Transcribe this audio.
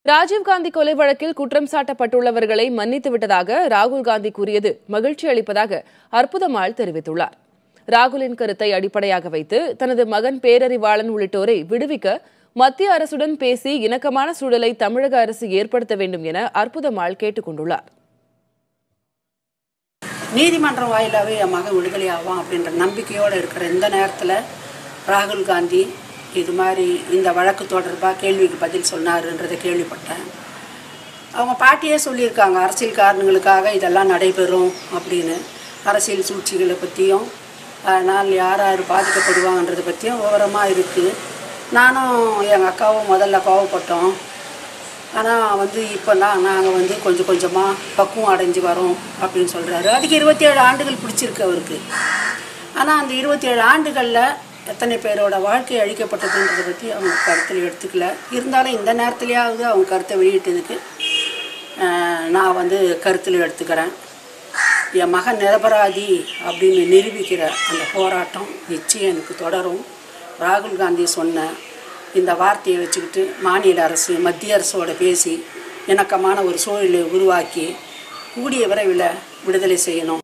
ராஜீவ்காந்தி கொலை வழக்கில் குற்றம் சாட்டப்பட்டுள்ளவர்களை மன்னித்து விட்டதாக ராகுல் காந்தி கூறியது மகிழ்ச்சி அளிப்பதாக அற்புதமாள் தெரிவித்துள்ளார். ராகுலின் கருத்தை அடிப்படையாக வைத்து தனது மகன் பேரறிவாளன் உள்ளிட்டோரை விடுவிக்க மத்திய அரசுடன் பேசி இணக்கமான சூழலை தமிழக அரசு ஏற்படுத்த வேண்டும் என அற்புதமாள் கேட்டுக் கொண்டுள்ளார். நீதிமன்றம் வாயிலாகவே என் மகன் விடுதலை ஆவான் அப்படின்ற நம்பிக்கையோடு இருக்கிற இந்த நேரத்தில் ராகுல் காந்தி இது மாதிரி இந்த வழக்கு தொடர்பாக கேள்விக்கு பதில் சொன்னாருன்றதை கேள்விப்பட்டேன். அவங்க பாட்டியே சொல்லியிருக்காங்க, அரசியல் காரணங்களுக்காக இதெல்லாம் நடைபெறும் அப்படின்னு. அரசியல் சூழ்ச்சிகளை பற்றியும் அதனால் யார் யார் பாதிக்கப்படுவாங்கன்றதை பற்றியும் விவரமாக இருக்குது. நானும் எங்கள் அக்காவும் முதல்ல கோவப்பட்டோம். ஆனால் இப்போல்லாம் நாங்கள் கொஞ்சம் கொஞ்சமாக பக்குவம் அடைஞ்சு வரோம் அப்படின்னு சொல்கிறாரு. அதுக்கு 27 ஆண்டுகள் பிடிச்சிருக்கு அவருக்கு. ஆனால் அந்த 27 ஆண்டுகளில் எத்தனை பேரோட வாழ்க்கை அழிக்கப்பட்டதுன்றதை பற்றி அவங்க கருத்தில் எடுத்துக்கல. இருந்தாலும் இந்த நேரத்துலையாவது அவங்க கருத்தை வெளியிட்டதுக்கு நான் கருத்தில் எடுத்துக்கிறேன். என் மகன் நிரபராதி அப்படின்னு நிரூபிக்கிற அந்த போராட்டம் நிச்சயம் எனக்கு தொடரும். ராகுல் காந்தி சொன்ன இந்த வார்த்தையை வச்சுக்கிட்டு மாநில அரசு மத்திய அரசோடு பேசி இணக்கமான ஒரு சூழலை உருவாக்கி கூடிய விரைவில் விடுதலை செய்யணும்.